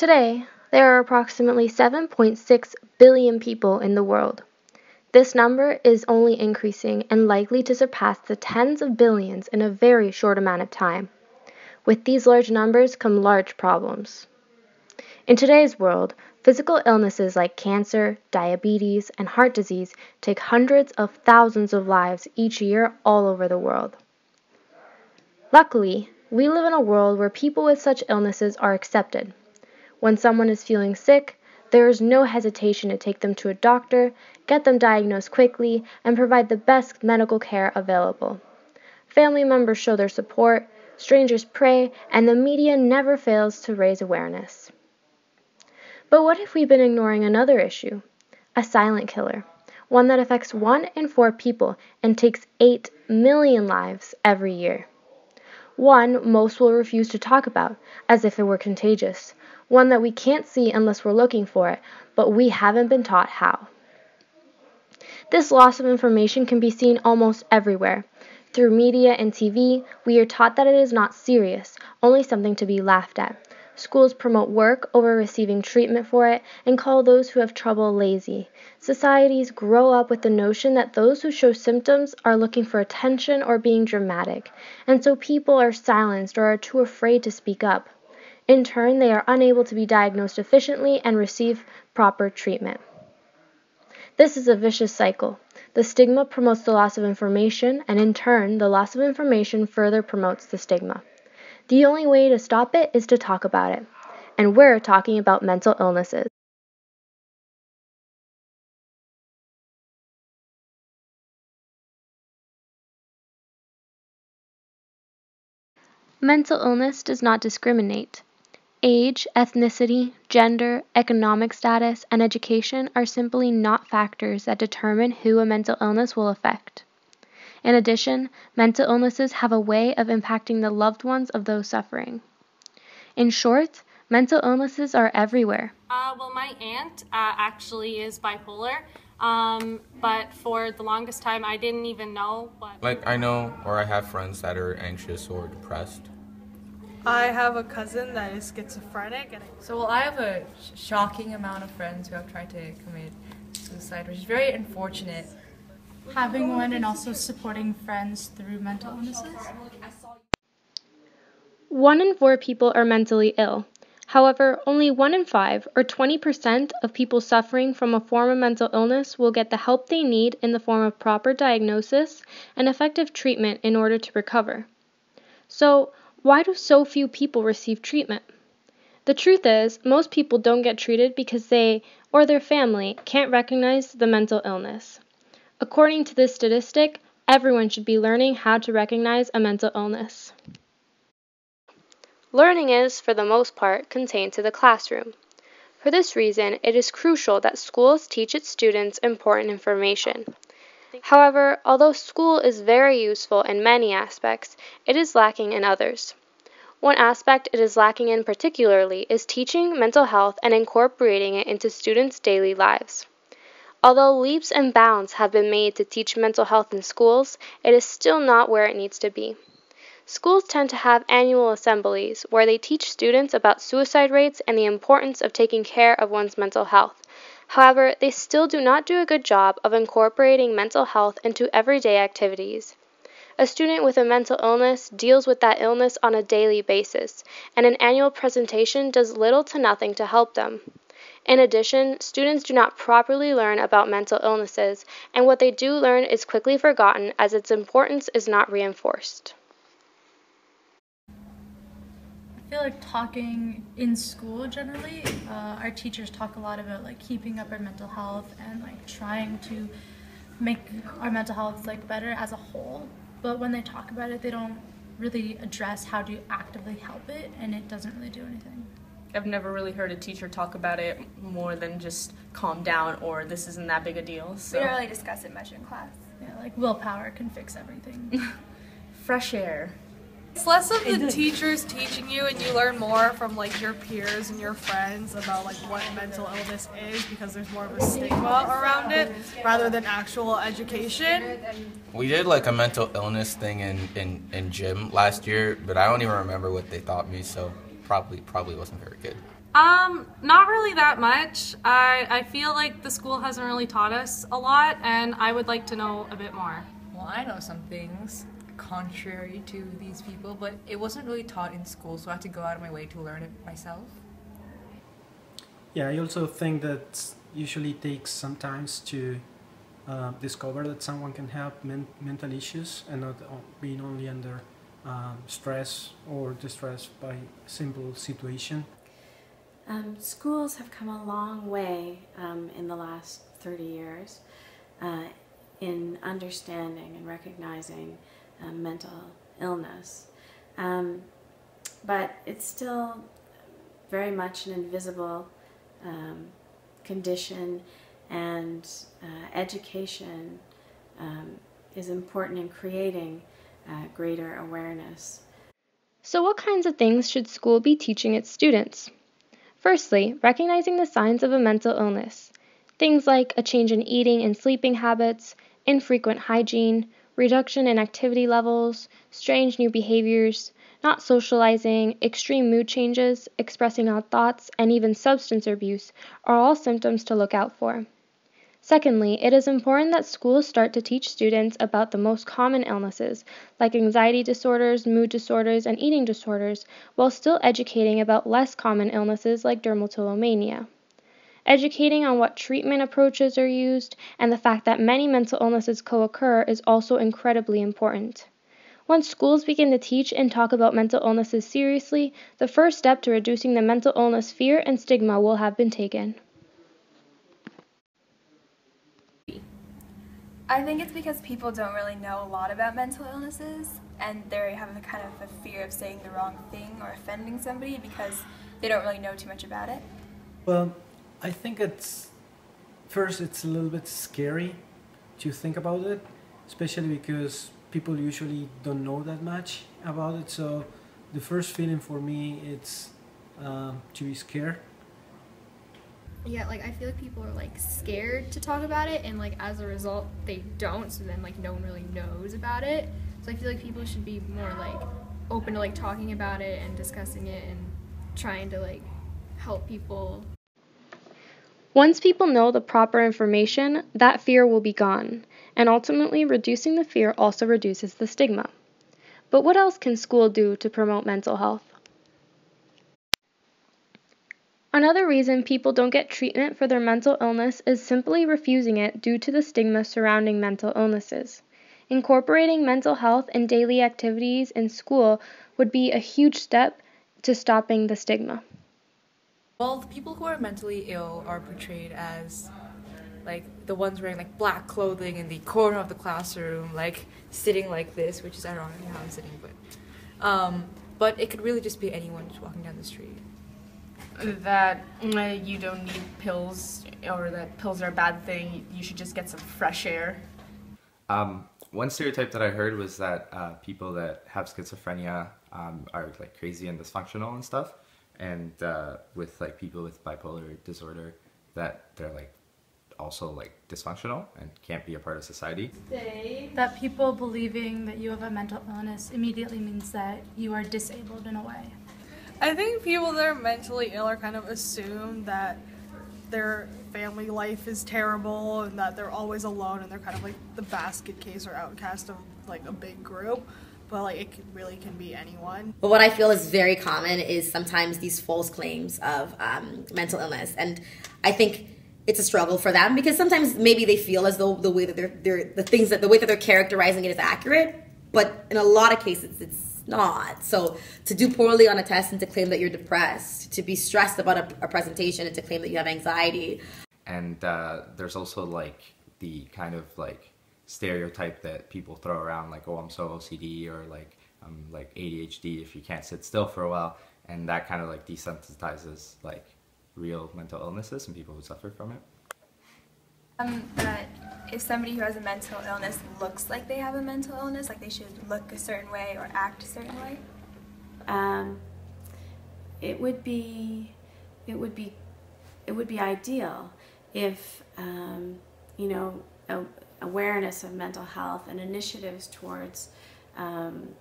Today, there are approximately 7.6 billion people in the world. This number is only increasing and likely to surpass the tens of billions in a very short amount of time. With these large numbers come large problems. In today's world, physical illnesses like cancer, diabetes, and heart disease take hundreds of thousands of lives each year all over the world. Luckily, we live in a world where people with such illnesses are accepted. When someone is feeling sick, there is no hesitation to take them to a doctor, get them diagnosed quickly, and provide the best medical care available. Family members show their support, strangers pray, and the media never fails to raise awareness. But what if we've been ignoring another issue? A silent killer, one that affects 1 in 4 people and takes 8 million lives every year. One most will refuse to talk about, as if it were contagious. One that we can't see unless we're looking for it, but we haven't been taught how. This loss of information can be seen almost everywhere. Through media and TV, we are taught that it is not serious, only something to be laughed at. Schools promote work over receiving treatment for it and call those who have trouble lazy. Societies grow up with the notion that those who show symptoms are looking for attention or being dramatic, and so people are silenced or are too afraid to speak up. In turn, they are unable to be diagnosed efficiently and receive proper treatment. This is a vicious cycle. The stigma promotes the loss of information, and in turn, the loss of information further promotes the stigma. The only way to stop it is to talk about it. And we're talking about mental illnesses. Mental illness does not discriminate. Age, ethnicity, gender, economic status, and education are simply not factors that determine who a mental illness will affect. In addition, mental illnesses have a way of impacting the loved ones of those suffering. In short, mental illnesses are everywhere. Well, my aunt actually is bipolar, but for the longest time I didn't even know. I know or I have friends that are anxious or depressed. I have a cousin that is schizophrenic. So I have a shocking amount of friends who have tried to commit suicide, which is very unfortunate. Having one and also supporting friends through mental illnesses. 1 in 4 people are mentally ill. However, only 1 in 5, or 20% of people suffering from a form of mental illness will get the help they need in the form of proper diagnosis and effective treatment in order to recover. So, why do so few people receive treatment? The truth is, most people don't get treated because they, or their family, can't recognize the mental illness. According to this statistic, everyone should be learning how to recognize a mental illness. Learning is, for the most part, contained to the classroom. For this reason, it is crucial that schools teach its students important information. However, although school is very useful in many aspects, it is lacking in others. One aspect it is lacking in particularly is teaching mental health and incorporating it into students' daily lives. Although leaps and bounds have been made to teach mental health in schools, it is still not where it needs to be. Schools tend to have annual assemblies where they teach students about suicide rates and the importance of taking care of one's mental health. However, they still do not do a good job of incorporating mental health into everyday activities. A student with a mental illness deals with that illness on a daily basis, and an annual presentation does little to nothing to help them. In addition, students do not properly learn about mental illnesses, and what they do learn is quickly forgotten as its importance is not reinforced. I feel like talking in school generally, our teachers talk a lot about like keeping up our mental health and like trying to make our mental health like better as a whole. But when they talk about it, they don't really address how to actively help it, and it doesn't really do anything. I've never really heard a teacher talk about it more than just calm down or this isn't that big a deal. So. We don't really discuss it much in class. Yeah, like willpower can fix everything. Fresh air. It's less of the teachers teaching you, and you learn more from like your peers and your friends about like what mental illness is, because there's more of a stigma around it rather than actual education. We did like a mental illness thing in gym last year, but I don't even remember what they taught me, so probably wasn't very good. Not really that much. I feel like the school hasn't really taught us a lot, and I would like to know a bit more. Well, I know some things contrary to these people, but it wasn't really taught in school, so I had to go out of my way to learn it myself. Yeah, I also think that usually takes some time to discover that someone can have mental issues and not being only under stress or distressed by a simple situation. Schools have come a long way in the last 30 years in understanding and recognizing mental illness. But it's still very much an invisible condition, and education is important in creating greater awareness. So what kinds of things should school be teaching its students? Firstly, recognizing the signs of a mental illness. Things like a change in eating and sleeping habits, infrequent hygiene, reduction in activity levels, strange new behaviors, not socializing, extreme mood changes, expressing odd thoughts, and even substance abuse are all symptoms to look out for. Secondly, it is important that schools start to teach students about the most common illnesses, like anxiety disorders, mood disorders, and eating disorders, while still educating about less common illnesses like dermatillomania. Educating on what treatment approaches are used and the fact that many mental illnesses co-occur is also incredibly important. Once schools begin to teach and talk about mental illnesses seriously, the first step to reducing the mental illness fear and stigma will have been taken. I think it's because people don't really know a lot about mental illnesses, and they have a kind of a fear of saying the wrong thing or offending somebody because they don't really know too much about it. Well, I think it's a little bit scary to think about it, especially because people usually don't know that much about it. So the first feeling for me is to be scared. Yeah, like I feel like people are like scared to talk about it, and like as a result they don't, so then like no one really knows about it. So I feel like people should be more like open to like talking about it and discussing it and trying to like help people. Once people know the proper information, that fear will be gone, and ultimately reducing the fear also reduces the stigma. But what else can school do to promote mental health? Another reason people don't get treatment for their mental illness is simply refusing it due to the stigma surrounding mental illnesses. Incorporating mental health in daily activities in school would be a huge step to stopping the stigma. Well, the people who are mentally ill are portrayed as like the ones wearing like black clothing in the corner of the classroom, like sitting like this, which is ironically how I'm sitting, but it could really just be anyone just walking down the street. That you don't need pills, or that pills are a bad thing, you should just get some fresh air. One stereotype that I heard was that people that have schizophrenia are like crazy and dysfunctional and stuff, and with like people with bipolar disorder that they're like also like dysfunctional and can't be a part of society. That people believing that you have a mental illness immediately means that you are disabled in a way. I think people that are mentally ill are kind of assume that their family life is terrible and that they're always alone, and they're kind of like the basket case or outcast of like a big group. But like it really can be anyone. But what I feel is very common is sometimes these false claims of mental illness, and I think it's a struggle for them because sometimes maybe they feel as though the way that the way that they're characterizing it is accurate, but in a lot of cases it's not. So to do poorly on a test and to claim that you're depressed, to be stressed about a presentation and to claim that you have anxiety. And there's also like the kind of like stereotype that people throw around, like, oh, I'm so OCD, or like I'm like ADHD if you can't sit still for a while, and that kind of like desensitizes like real mental illnesses and people who suffer from it. That if somebody who has a mental illness looks like they have a mental illness, like they should look a certain way or act a certain way? It would be ideal if awareness of mental health and initiatives towards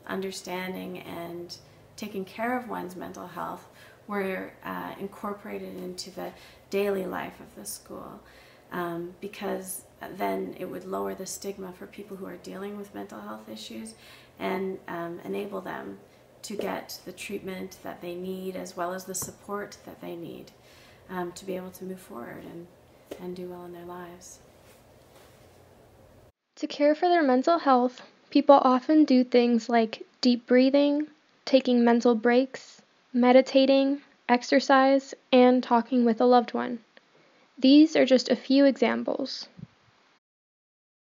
understanding and taking care of one's mental health were incorporated into the daily life of the school, because then it would lower the stigma for people who are dealing with mental health issues and enable them to get the treatment that they need as well as the support that they need to be able to move forward and do well in their lives. To care for their mental health, people often do things like deep breathing, taking mental breaks, meditating, exercise, and talking with a loved one. These are just a few examples.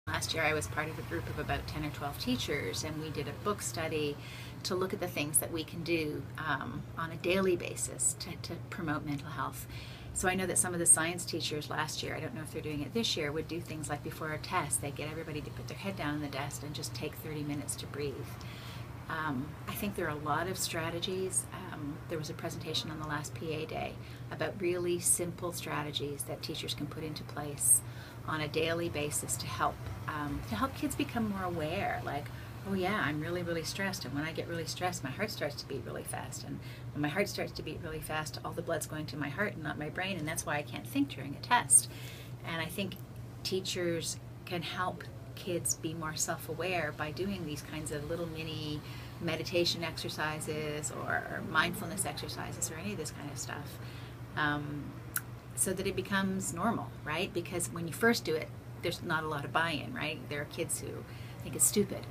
Last year I was part of a group of about 10 or 12 teachers, and we did a book study to look at the things that we can do on a daily basis to promote mental health. So I know that some of the science teachers last year, I don't know if they're doing it this year, would do things like before a test, they get everybody to put their head down on the desk and just take 30 minutes to breathe. I think there are a lot of strategies. There was a presentation on the last PA day about really simple strategies that teachers can put into place on a daily basis to help kids become more aware. Like, oh yeah, I'm really, really stressed, and when I get really stressed, my heart starts to beat really fast, and when my heart starts to beat really fast, all the blood's going to my heart and not my brain, and that's why I can't think during a test. And I think teachers can help kids be more self-aware by doing these kinds of little mini meditation exercises or mindfulness exercises or any of this kind of stuff, so that it becomes normal, right? Because when you first do it, there's not a lot of buy-in, right? There are kids who think it's stupid.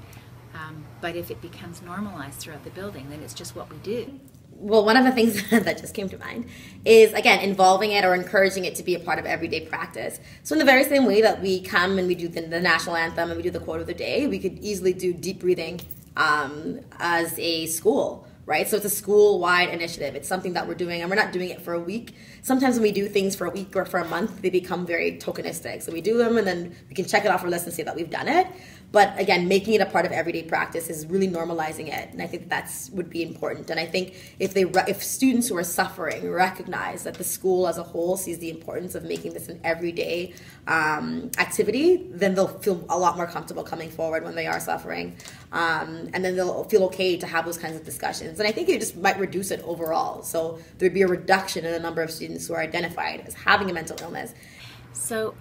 But if it becomes normalized throughout the building, then it's just what we do. Well, one of the things that just came to mind is, again, involving it or encouraging it to be a part of everyday practice. So in the very same way that we come and we do the national anthem and we do the quote of the day, we could easily do deep breathing as a school, right? So it's a school-wide initiative. It's something that we're doing, and we're not doing it for a week. Sometimes when we do things for a week or for a month, they become very tokenistic. So we do them, and then we can check it off our list and say that we've done it. But again, making it a part of everyday practice is really normalizing it, and I think that's would be important. And I think if students who are suffering recognize that the school as a whole sees the importance of making this an everyday activity, then they'll feel a lot more comfortable coming forward when they are suffering, and then they'll feel okay to have those kinds of discussions. And I think it just might reduce it overall. So there'd be a reduction in the number of students who are identified as having a mental illness. So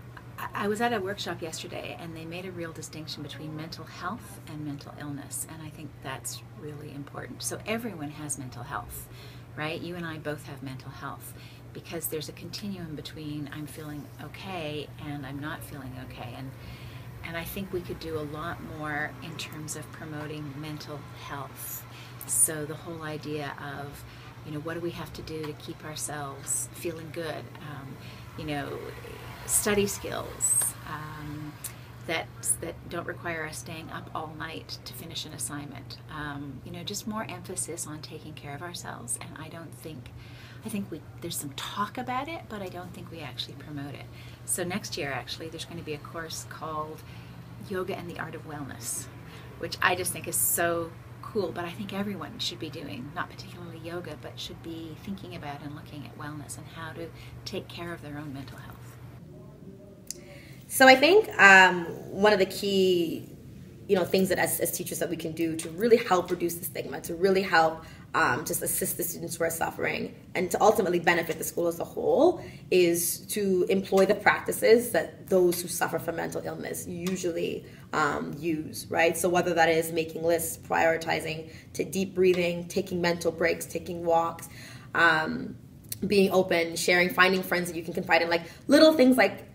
I was at a workshop yesterday, and they made a real distinction between mental health and mental illness, and I think that's really important. So everyone has mental health, right? You and I both have mental health, because there's a continuum between I'm feeling okay and I'm not feeling okay, and I think we could do a lot more in terms of promoting mental health. So the whole idea of, what do we have to do to keep ourselves feeling good? Study skills that don't require us staying up all night to finish an assignment. Just more emphasis on taking care of ourselves. And I think there's some talk about it, but I don't think we actually promote it. So next year, actually, there's going to be a course called Yoga and the Art of Wellness, which I just think is so cool, but I think everyone should be doing, not particularly yoga, but should be thinking about and looking at wellness and how to take care of their own mental health. So I think one of the key, things that as teachers that we can do to really help reduce the stigma, to really help just assist the students who are suffering, and to ultimately benefit the school as a whole, is to employ the practices that those who suffer from mental illness usually use, right? So whether that is making lists, prioritizing, to deep breathing, taking mental breaks, taking walks, being open, sharing, finding friends that you can confide in, like little things like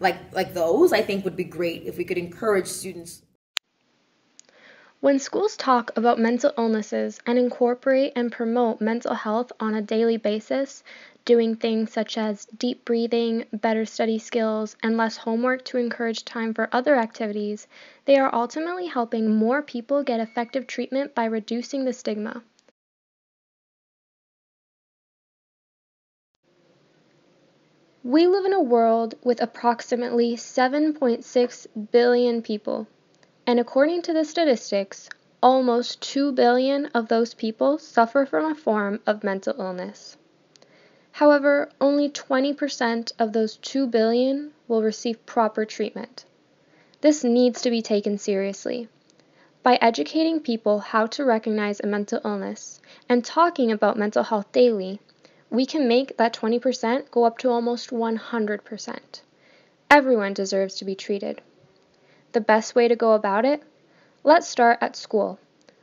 those, I think would be great if we could encourage students. When schools talk about mental illnesses and incorporate and promote mental health on a daily basis, doing things such as deep breathing, better study skills, and less homework to encourage time for other activities, they are ultimately helping more people get effective treatment by reducing the stigma. We live in a world with approximately 7.6 billion people, and according to the statistics, almost 2 billion of those people suffer from a form of mental illness. However, only 20% of those 2 billion will receive proper treatment. This needs to be taken seriously. By educating people how to recognize a mental illness and talking about mental health daily, we can make that 20% go up to almost 100%. Everyone deserves to be treated. The best way to go about it? Let's start at school,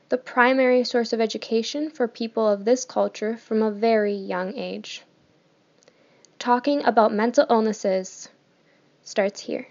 the primary source of education for people of this culture from a very young age. Talking about mental illnesses starts here.